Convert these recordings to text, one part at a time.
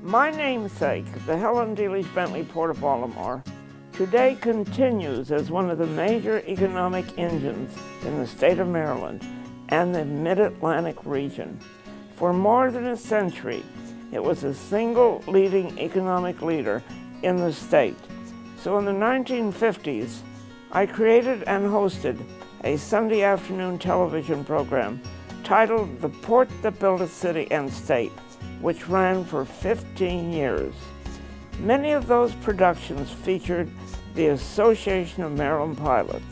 My namesake, the Helen Delich Bentley Port of Baltimore, today continues as one of the major economic engines in the state of Maryland and the Mid-Atlantic region. For more than a century, it was a single leading economic leader in the state. So in the 1950s, I created and hosted a Sunday afternoon television program titled The Port That Built a City and State, which ran for 15 years. Many of those productions featured the Association of Maryland Pilots.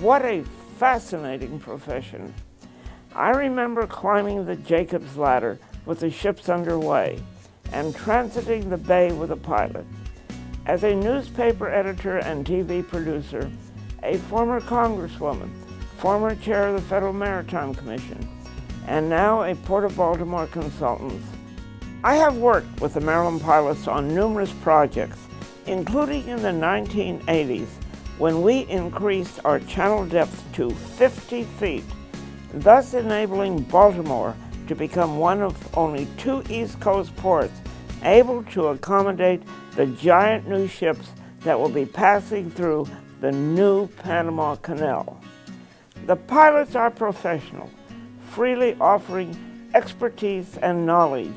What a fascinating profession. I remember climbing the Jacob's Ladder with the ships underway and transiting the bay with a pilot. As a newspaper editor and TV producer, a former congresswoman, former chair of the Federal Maritime Commission, and now a Port of Baltimore consultant. I have worked with the Maryland Pilots on numerous projects, including in the 1980s when we increased our channel depth to 50 feet, thus enabling Baltimore to become one of only 2 East Coast ports able to accommodate the giant new ships that will be passing through the new Panama Canal. The pilots are professional, freely offering expertise and knowledge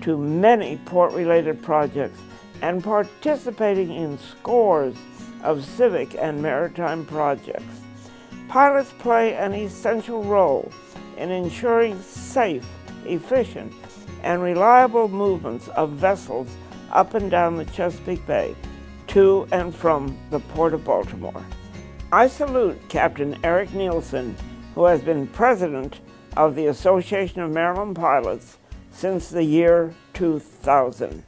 to many port-related projects and participating in scores of civic and maritime projects. Pilots play an essential role in ensuring safe, efficient, and reliable movements of vessels up and down the Chesapeake Bay to and from the Port of Baltimore. I salute Captain Eric Nielsen, who has been president of the Association of Maryland Pilots since the year 2000.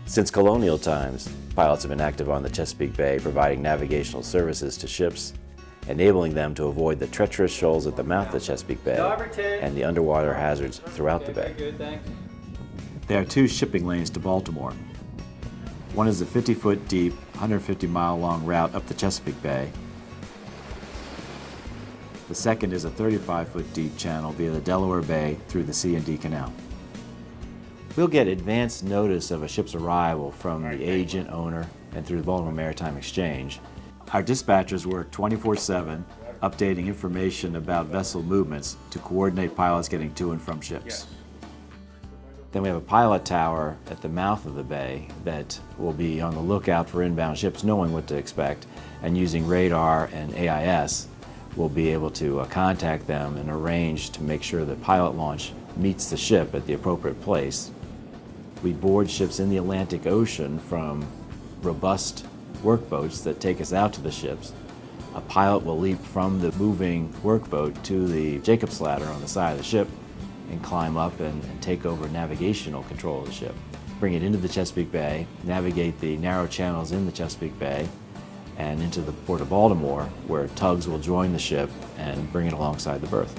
Since colonial times, pilots have been active on the Chesapeake Bay, providing navigational services to ships, enabling them to avoid the treacherous shoals at the mouth of the Chesapeake Bay and the underwater hazards throughout the bay. There are 2 shipping lanes to Baltimore. One is a 50-foot deep, 150-mile long route up the Chesapeake Bay. The second is a 35-foot deep channel via the Delaware Bay through the C&D Canal. We'll get advance notice of a ship's arrival from the agent, owner, and through the Baltimore Maritime Exchange. Our dispatchers work 24/7, updating information about vessel movements to coordinate pilots getting to and from ships. Then we have a pilot tower at the mouth of the bay that will be on the lookout for inbound ships, knowing what to expect, and using radar and AIS, we'll be able to contact them and arrange to make sure the pilot launch meets the ship at the appropriate place. We board ships in the Atlantic Ocean from robust workboats that take us out to the ships. A pilot will leap from the moving workboat to the Jacob's Ladder on the side of the ship and climb up and take over navigational control of the ship. Bring it into the Chesapeake Bay, navigate the narrow channels in the Chesapeake Bay, and into the Port of Baltimore, where tugs will join the ship and bring it alongside the berth.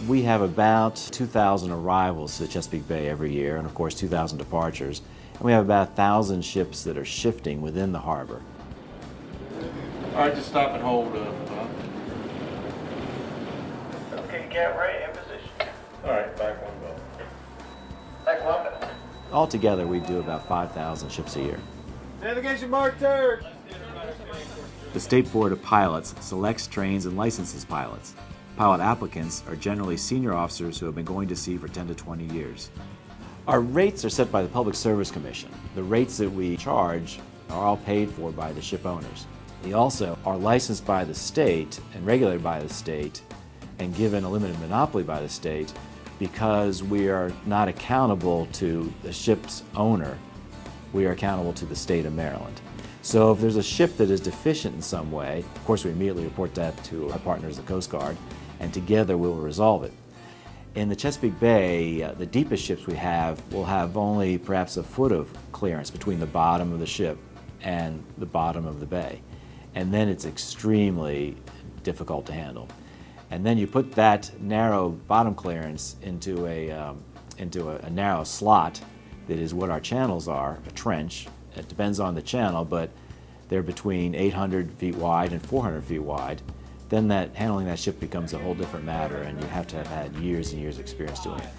We have about 2,000 arrivals to the Chesapeake Bay every year, and of course 2,000 departures, and we have about 1,000 ships that are shifting within the harbor. All right, just stop and hold. Okay, get ready in position. All right, back one go. Back one. Altogether, we do about 5,000 ships a year. Navigation mark third. The State Board of Pilots selects, trains, and licenses pilots. Pilot applicants are generally senior officers who have been going to sea for 10 to 20 years. Our rates are set by the Public Service Commission. The rates that we charge are all paid for by the ship owners. They also are licensed by the state and regulated by the state and given a limited monopoly by the state because we are not accountable to the ship's owner. We are accountable to the state of Maryland. So if there's a ship that is deficient in some way, of course we immediately report that to our partners, the Coast Guard, and together we will resolve it. In the Chesapeake Bay, the deepest ships we have will have only perhaps a foot of clearance between the bottom of the ship and the bottom of the bay. And then it's extremely difficult to handle. And then you put that narrow bottom clearance into a narrow slot that is what our channels are, a trench. It depends on the channel, but they're between 800 feet wide and 400 feet wide. Then handling that ship becomes a whole different matter, and you have to have had years and years of experience doing it.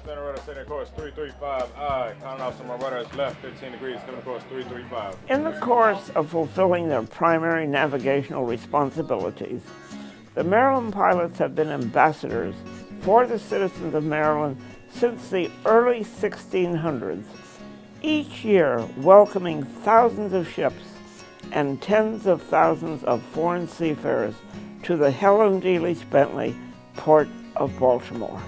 Center rudder setting course 335. I, counting off some of my rudder is left 15 degrees, coming course 335. In the course of fulfilling their primary navigational responsibilities, the Maryland pilots have been ambassadors for the citizens of Maryland since the early 1600s, each year welcoming thousands of ships and tens of thousands of foreign seafarers to the Helen D. Leach Bentley Port of Baltimore.